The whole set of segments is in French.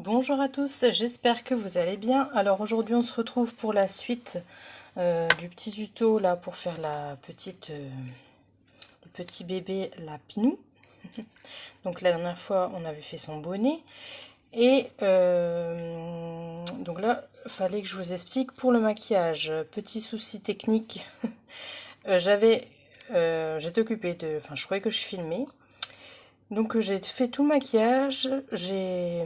Bonjour à tous, j'espère que vous allez bien. Alors aujourd'hui on se retrouve pour la suite du petit tuto là pour faire la petite, le petit bébé la Pinou. Donc la dernière fois on avait fait son bonnet et donc là il fallait que je vous explique pour le maquillage. Petit souci technique, j'étais occupée de, enfin je croyais que je filmais. Donc j'ai fait tout le maquillage, j'ai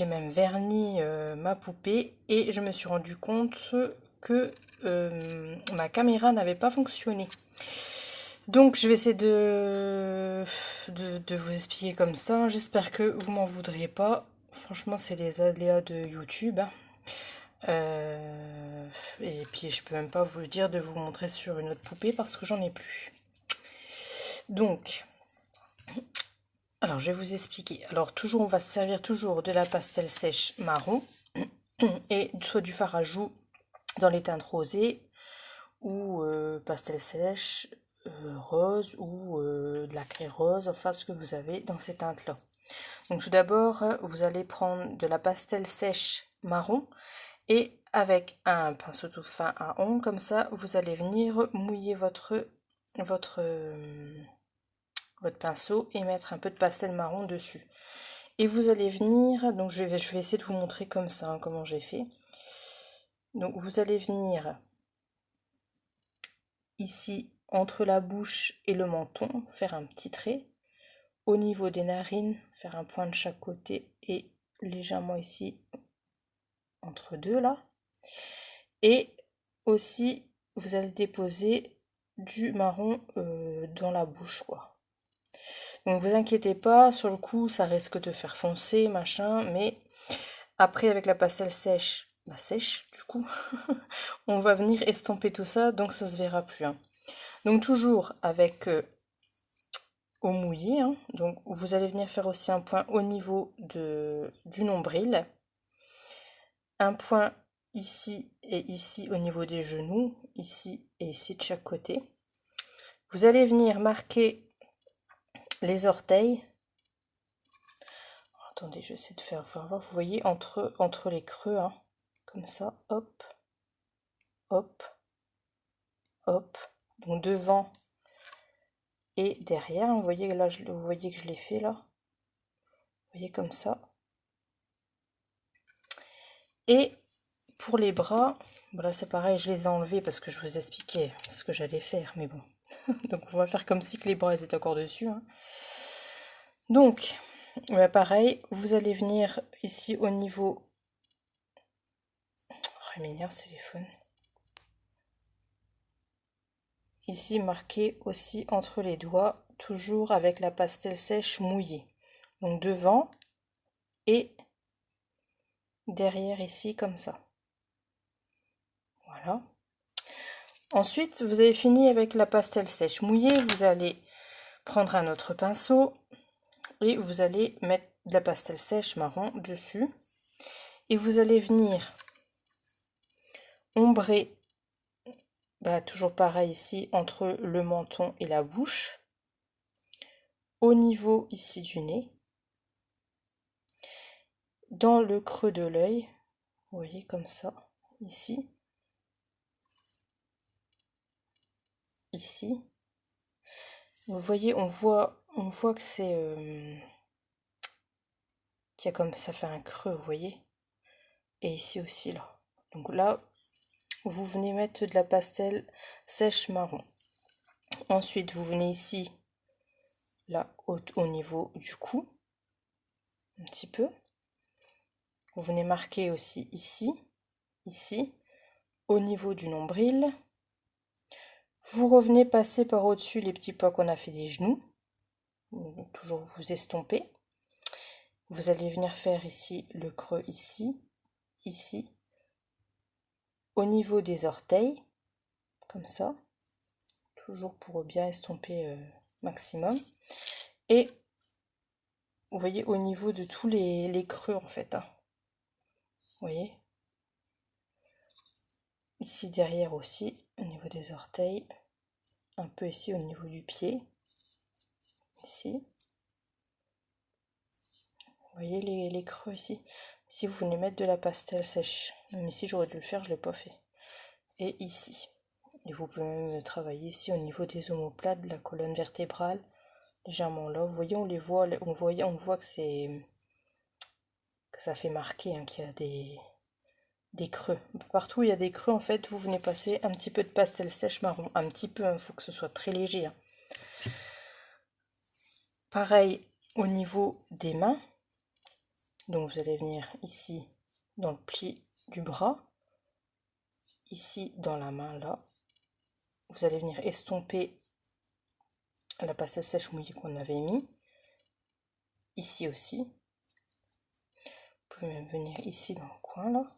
même verni ma poupée et je me suis rendu compte que ma caméra n'avait pas fonctionné. Donc je vais essayer de vous expliquer comme ça. J'espère que vous m'en voudriez pas. Franchement c'est les aléas de YouTube, hein. Et puis je peux même pas vous le dire de vous montrer sur une autre poupée parce que j'en ai plus. Donc... Alors, je vais vous expliquer. Alors, toujours, on va se servir toujours de la pastel sèche marron et soit du fard à joues dans les teintes rosées ou pastel sèche rose ou de la craie rose, enfin ce que vous avez dans ces teintes-là. Donc, tout d'abord, vous allez prendre de la pastel sèche marron et avec un pinceau tout fin à ongles, comme ça, vous allez venir mouiller votre pinceau et mettre un peu de pastel marron dessus. Et vous allez venir, donc je vais essayer de vous montrer comme ça, hein, comment j'ai fait. Donc vous allez venir ici, entre la bouche et le menton, faire un petit trait. Au niveau des narines, faire un point de chaque côté et légèrement ici, entre deux là. Et aussi, vous allez déposer du marron dans la bouche, quoi. Donc vous inquiétez pas, sur le coup ça risque de faire foncer, machin, mais après avec la pastel sèche, sèche du coup, on va venir estomper tout ça, donc ça se verra plus, hein. Donc toujours avec eau mouillée, hein. Donc vous allez venir faire aussi un point au niveau du nombril, un point ici et ici au niveau des genoux, ici et ici de chaque côté. Vous allez venir marquer les orteils. Attendez, je vais essayer de faire voir. Vous voyez entre les creux, hein, comme ça, hop, hop, hop. Donc devant et derrière, vous voyez là, vous voyez que je l'ai fait là. Vous voyez comme ça. Et pour les bras, voilà, c'est pareil, je les ai enlevés parce que je vous expliquais ce que j'allais faire, mais bon. Donc on va faire comme si que les bras étaient encore dessus, hein. Donc, pareil, vous allez venir ici au niveau... Oh, il m'énerve ce téléphone. Ici, marqué aussi entre les doigts, toujours avec la pastel sèche mouillée. Donc devant et derrière ici, comme ça. Voilà. Ensuite, vous avez fini avec la pastel sèche mouillée. Vous allez prendre un autre pinceau et vous allez mettre de la pastel sèche marron dessus. Et vous allez venir ombrer, toujours pareil ici, entre le menton et la bouche. Au niveau ici du nez. Dans le creux de l'œil. Vous voyez comme ça. Ici. Ici. Vous voyez, on voit que c'est... qu'il y a comme ça fait un creux, vous voyez. Et ici aussi, là. Donc là, vous venez mettre de la pastel sèche marron. Ensuite, vous venez ici, là, au niveau du cou. Un petit peu. Vous venez marquer aussi ici, ici, au niveau du nombril. Vous revenez passer par au-dessus les petits pois qu'on a fait des genoux. Donc, toujours vous estomper. Vous allez venir faire ici le creux ici, ici, au niveau des orteils, comme ça. Toujours pour bien estomper maximum. Et vous voyez au niveau de tous les creux en fait, hein. Vous voyez. Ici derrière aussi, au niveau des orteils. Un peu ici au niveau du pied. Ici. Vous voyez les creux ici. Ici, vous venez mettre de la pastel sèche. Même ici, j'aurais dû le faire, je ne l'ai pas fait. Et ici. Et vous pouvez même travailler ici au niveau des omoplates, de la colonne vertébrale. Légèrement là. Vous voyez, on les voit, on voit que ça fait marquer, hein, qu'il y a des creux. Partout où il y a des creux, en fait, vous venez passer un petit peu de pastel sèche marron. Un petit peu, il faut que ce soit très léger. Hein. Pareil au niveau des mains. Donc vous allez venir ici dans le pli du bras. Ici dans la main, là. Vous allez venir estomper la pastel sèche mouillée qu'on avait mis. Ici aussi. Vous pouvez même venir ici dans le coin, là.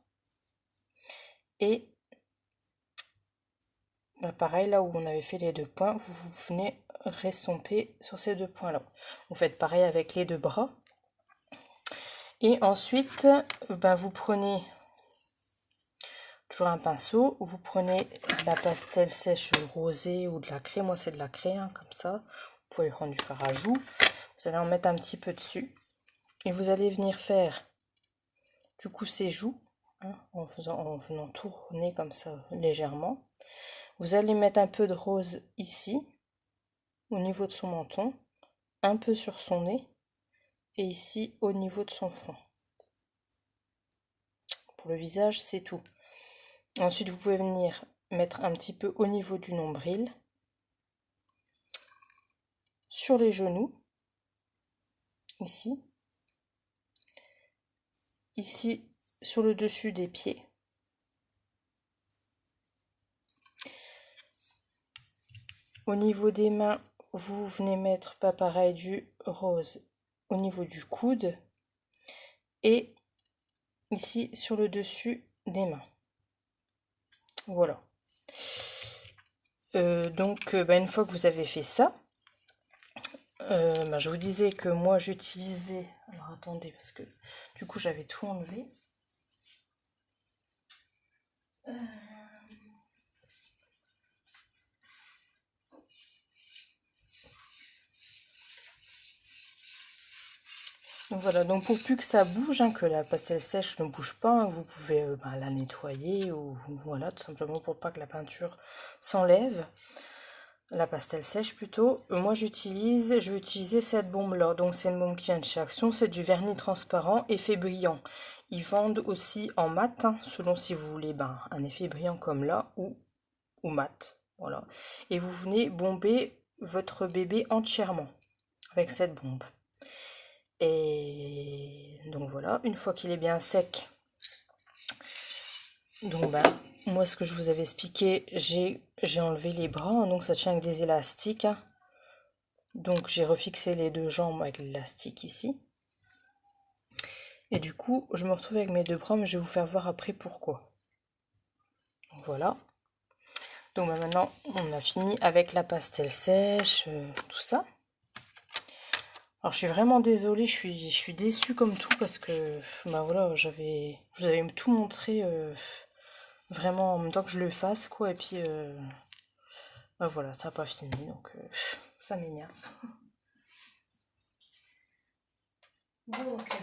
Et bah pareil, là où on avait fait les deux points, vous venez restomper sur ces deux points-là. Vous faites pareil avec les deux bras. Et ensuite, bah, vous prenez toujours un pinceau, vous prenez de la pastel sèche rosée ou de la craie. Moi, c'est de la craie, hein, comme ça. Vous pouvez prendre du fard à joues. Vous allez en mettre un petit peu dessus. Et vous allez venir faire, du coup, ces joues, hein, en venant tourner comme ça légèrement. Vous allez mettre un peu de rose ici, au niveau de son menton, un peu sur son nez, et ici, au niveau de son front. Pour le visage, c'est tout. Ensuite, vous pouvez venir mettre un petit peu au niveau du nombril, sur les genoux, ici, ici sur le dessus des pieds, au niveau des mains, vous venez mettre pas pareil du rose au niveau du coude et ici sur le dessus des mains. Voilà. Donc une fois que vous avez fait ça, je vous disais que moi j'utilisais, alors attendez parce que du coup j'avais tout enlevé. Donc voilà, donc pour plus que ça bouge, hein, que la pastel sèche ne bouge pas, hein, vous pouvez la nettoyer ou voilà, tout simplement pour pas que la peinture s'enlève. La pastel sèche plutôt. Moi je vais utiliser cette bombe là, donc c'est une bombe qui vient de chez Action, c'est du vernis transparent, effet brillant. Ils vendent aussi en mat, hein, selon si vous voulez un effet brillant comme là ou mat. Voilà. Et vous venez bomber votre bébé entièrement avec cette bombe. Et donc voilà, une fois qu'il est bien sec, donc moi ce que je vous avais expliqué, j'ai enlevé les bras, hein, donc ça tient avec des élastiques. Hein. Donc j'ai refixé les deux jambes avec l'élastique ici. Et du coup, je me retrouve avec mes deux bras, mais je vais vous faire voir après pourquoi. Donc voilà. Donc maintenant, on a fini avec la pastel sèche, tout ça. Alors je suis vraiment désolée, je suis déçue comme tout parce que voilà, je vous avais tout montré vraiment en même temps que je le fasse quoi et puis voilà, ça n'a pas fini donc ça m'énerve. Donc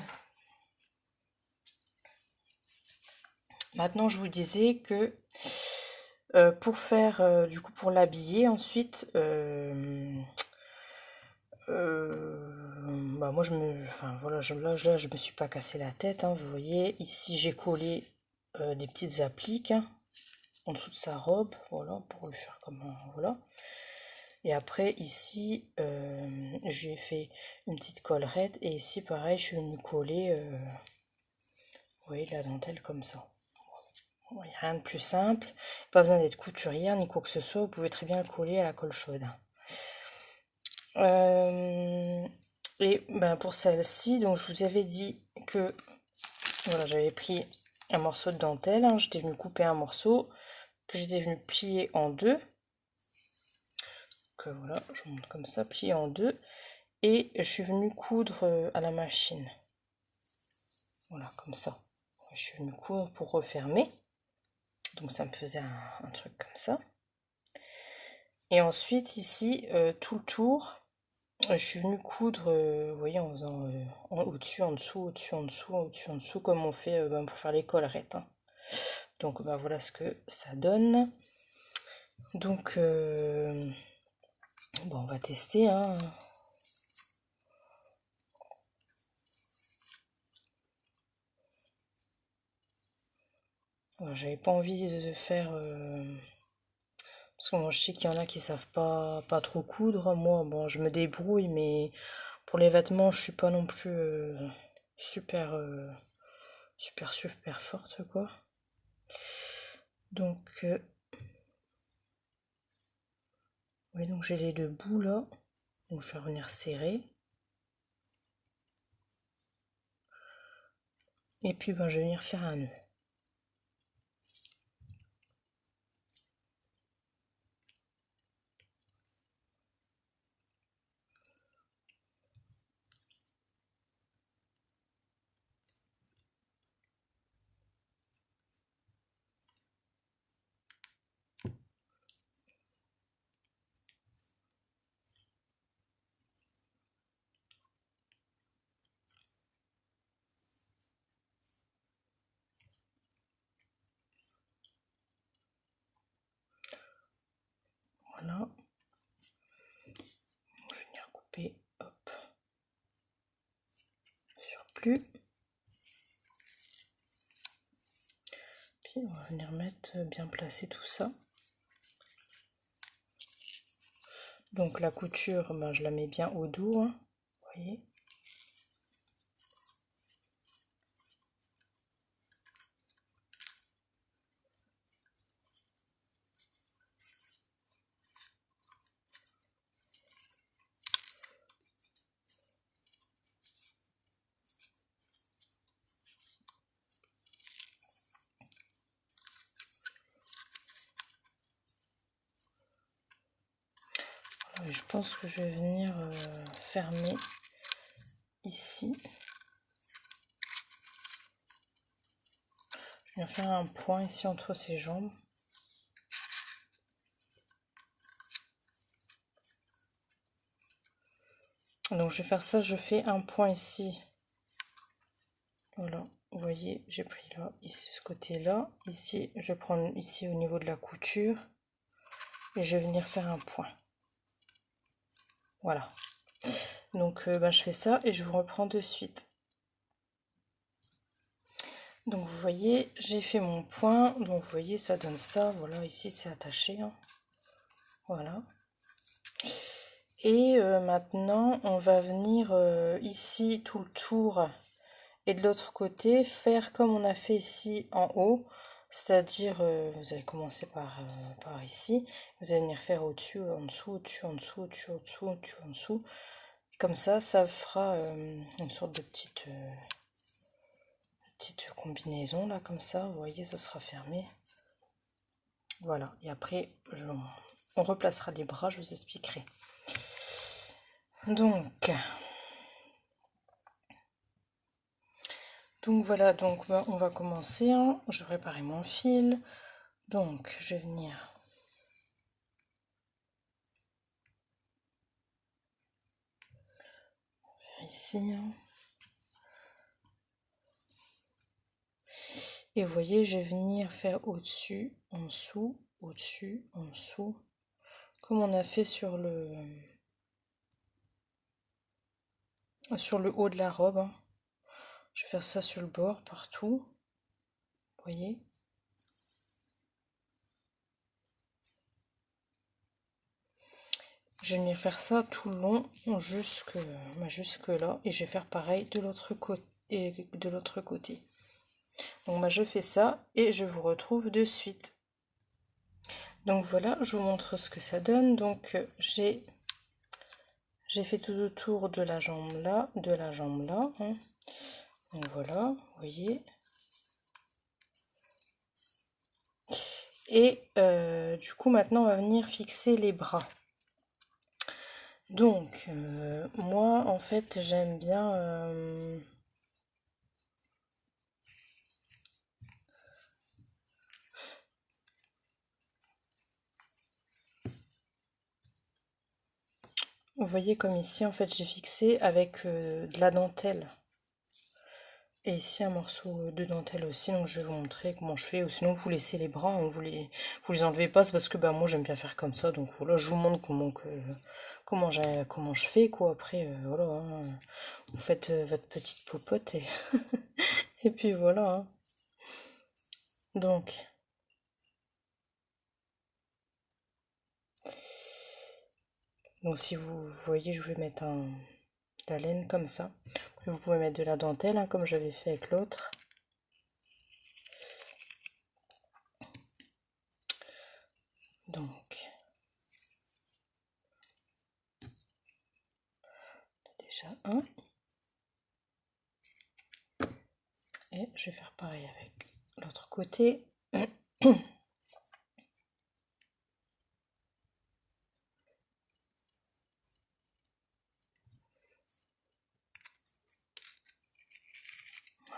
maintenant je vous disais que pour faire du coup pour l'habiller ensuite moi je me voilà là je me suis pas cassé la tête hein, vous voyez ici j'ai collé des petites appliques hein, en dessous de sa robe voilà pour le faire comme voilà et après ici j'ai fait une petite collerette et ici pareil je suis venue coller vous voyez la dentelle comme ça. Il n'y a rien de plus simple, pas besoin d'être couturière ni quoi que ce soit, vous pouvez très bien le coller à la colle chaude. Et pour celle-ci, donc je vous avais dit que voilà, j'avais pris un morceau de dentelle, hein, j'étais venue couper un morceau, que j'étais venue plier en deux. Donc voilà, je vous montre comme ça, plier en deux. Et je suis venue coudre à la machine. Voilà, comme ça. Je suis venue coudre pour refermer. Donc ça me faisait un truc comme ça. Et ensuite ici, tout le tour, Je suis venue coudre, vous voyez, en faisant au-dessus, en dessous, au-dessus, en dessous, au-dessus, en dessous, comme on fait pour faire les collerettes, hein. Donc bah, voilà ce que ça donne. Donc bon, on va tester, hein. Voilà, j'avais pas envie de faire parce que moi je sais qu'il y en a qui savent pas trop coudre. Moi, bon, je me débrouille, mais pour les vêtements, je suis pas non plus super super forte, quoi. Donc oui, donc j'ai les deux bouts là. Donc je vais revenir serrer. Et puis ben, je vais venir faire un nœud. Voilà. Je vais venir couper, hop, sur plus. Puis on va venir mettre bien placer tout ça. Donc la couture, ben, je la mets bien au dos, hein, vous voyez. Et je pense que je vais venir fermer ici. Je vais venir faire un point ici entre ces jambes. Donc je vais faire ça, je fais un point ici. Voilà, vous voyez, j'ai pris là, ici ce côté-là. Ici, je prends ici au niveau de la couture. Et je vais venir faire un point. Voilà. Donc ben, je fais ça et je vous reprends de suite. Donc vous voyez, j'ai fait mon point. Donc vous voyez, ça donne ça. Voilà, ici c'est attaché, hein. Voilà. Et maintenant, on va venir ici tout le tour et de l'autre côté faire comme on a fait ici en haut. C'est-à-dire, vous allez commencer par ici. Vous allez venir faire au-dessus, en dessous, au-dessus, en dessous, au-dessus, au-dessous, au-dessus, en dessous. Comme ça fera une sorte de petite combinaison là, comme ça. Vous voyez, ce sera fermé. Voilà. Et après, on replacera les bras, je vous expliquerai. Donc voilà, donc ben, on va commencer, hein. Je vais préparer mon fil. Donc je vais venir faire ici, hein. Et vous voyez, je vais venir faire au-dessus, en dessous, au-dessus, en dessous, comme on a fait sur le haut de la robe, hein. Je vais faire ça sur le bord, partout. Vous voyez? Je vais venir faire ça tout le long jusque là et je vais faire pareil de l'autre côté. Donc je fais ça et je vous retrouve de suite. Donc voilà, je vous montre ce que ça donne. Donc j'ai fait tout autour de la jambe là, hein. Donc voilà, vous voyez. Et du coup maintenant on va venir fixer les bras. Donc moi en fait j'aime bien vous voyez comme ici, en fait, j'ai fixé avec de la dentelle. Et ici, un morceau de dentelle aussi, donc je vais vous montrer comment je fais. Ou sinon, vous laissez les bras, hein, vous les enlevez pas, c'est parce que bah, moi, j'aime bien faire comme ça. Donc voilà, je vous montre comment je fais, quoi. Après, voilà, hein, vous faites votre petite popote et, et puis voilà, hein. Donc, si vous voyez, je vais mettre de la laine comme ça. Après, vous pouvez mettre de la dentelle, hein, comme j'avais fait avec l'autre. Donc, déjà un. Et je vais faire pareil avec l'autre côté.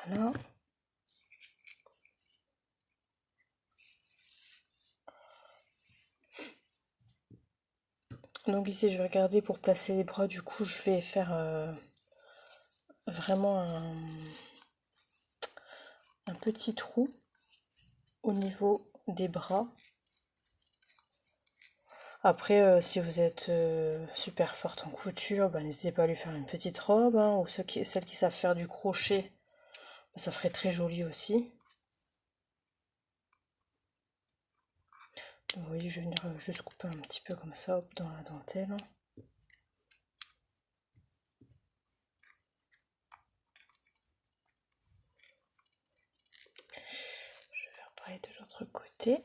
Voilà. Donc ici, je vais regarder pour placer les bras. Du coup, je vais faire vraiment un petit trou au niveau des bras. Après, si vous êtes super forte en couture, bah, n'hésitez pas à lui faire une petite robe, hein, ou celles qui savent faire du crochet, bah, ça ferait très joli aussi. Vous voyez, je vais venir juste couper un petit peu comme ça, hop, dans la dentelle. Je vais faire pareil de l'autre côté.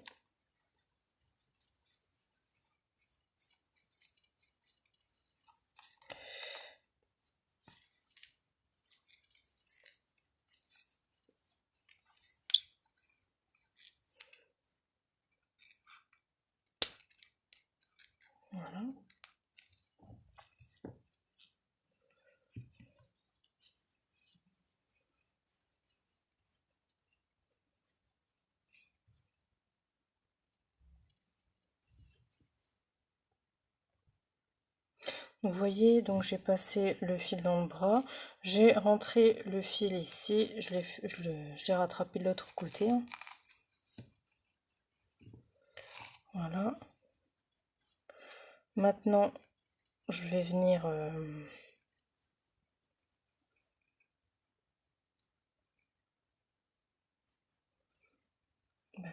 Voilà. Vous voyez, donc j'ai passé le fil dans le bras, j'ai rentré le fil ici, je l'ai rattrapé de l'autre côté, hein. Voilà. Maintenant, je vais venir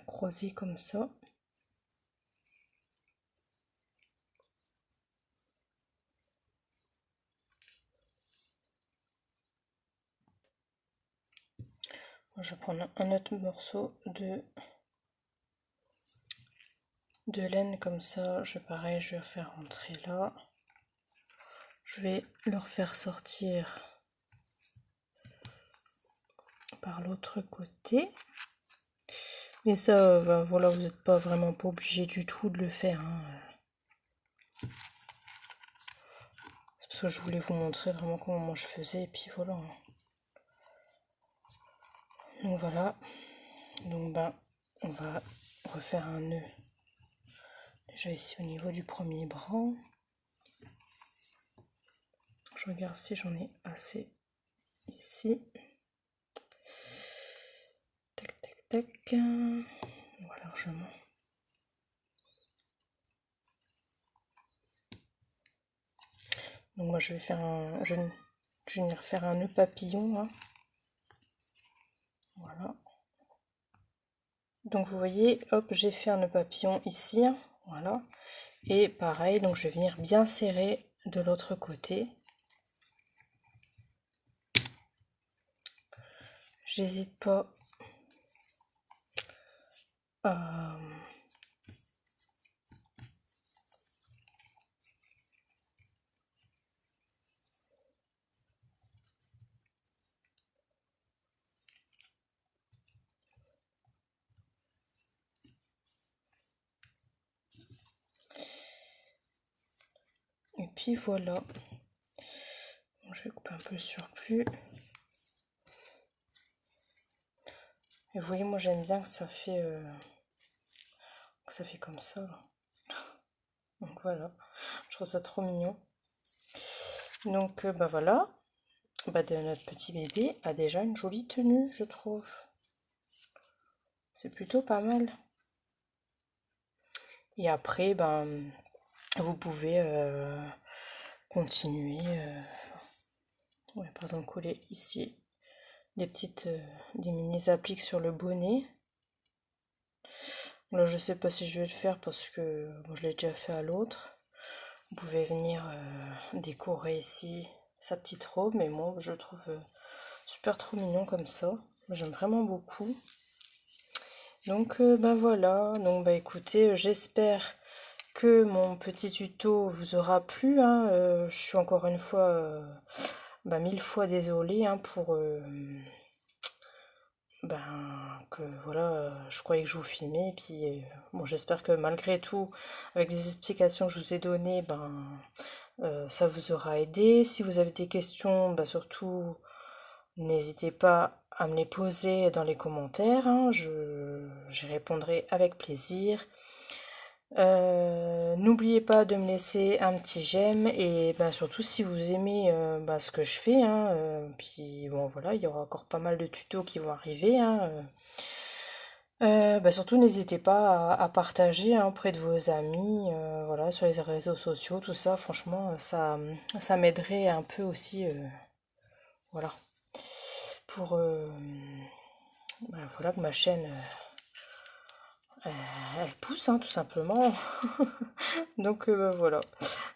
croiser comme ça. Je vais prendre un autre morceau de laine comme ça. Pareil, je vais faire rentrer là. Je vais le refaire sortir par l'autre côté. Mais ça, voilà, vous n'êtes pas obligé du tout de le faire, hein. C'est parce que je voulais vous montrer vraiment comment moi je faisais, et puis voilà, hein. Donc voilà. Donc on va refaire un nœud. Déjà ici au niveau du premier bras. Je regarde si j'en ai assez ici. Tac, tac, tac. Voilà, largement. Donc moi je vais faire je vais venir faire un nœud papillon là. Voilà. Donc vous voyez, hop, j'ai fait un nœud papillon ici, voilà. Et pareil, donc je vais venir bien serrer de l'autre côté. J'hésite pas à... Et puis voilà. Je vais couper un peu le surplus. Et vous voyez, moi j'aime bien que ça fait comme ça, là. Donc voilà, je trouve ça trop mignon. Donc bah voilà, bah, notre petit bébé a déjà une jolie tenue, je trouve. C'est plutôt pas mal. Et après, ben, vous pouvez continuer. Ouais, par exemple, coller ici des mini appliques sur le bonnet. Là, je sais pas si je vais le faire parce que bon, je l'ai déjà fait à l'autre. Vous pouvez venir décorer ici sa petite robe, mais moi, je trouve super trop mignon comme ça. J'aime vraiment beaucoup. Donc, ben voilà. Donc, bah écoutez, j'espère que mon petit tuto vous aura plu, hein. Je suis encore une fois, bah, 1000 fois désolée, hein, pour ben, que voilà, je croyais que je vous filmais, et puis bon, j'espère que malgré tout, avec les explications que je vous ai données, ben, ça vous aura aidé. Si vous avez des questions, bah, surtout, n'hésitez pas à me les poser dans les commentaires, hein, j'y répondrai avec plaisir. N'oubliez pas de me laisser un petit j'aime et ben, surtout si vous aimez ben, ce que je fais, hein, puis bon voilà, il y aura encore pas mal de tutos qui vont arriver, hein, ben, surtout n'hésitez pas à partager, hein, auprès de vos amis, voilà, sur les réseaux sociaux, tout ça, franchement, ça m'aiderait un peu aussi, voilà, pour ben, voilà, que ma chaîne elle pousse, hein, tout simplement. Donc bah, voilà.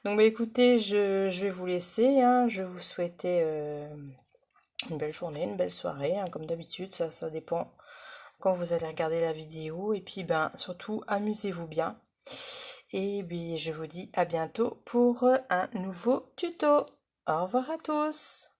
Donc bah écoutez, je vais vous laisser, hein. Je vais vous souhaiter une belle journée, une belle soirée, hein, comme d'habitude, ça dépend quand vous allez regarder la vidéo. Et puis ben surtout amusez-vous bien. Et puis je vous dis à bientôt pour un nouveau tuto. Au revoir à tous.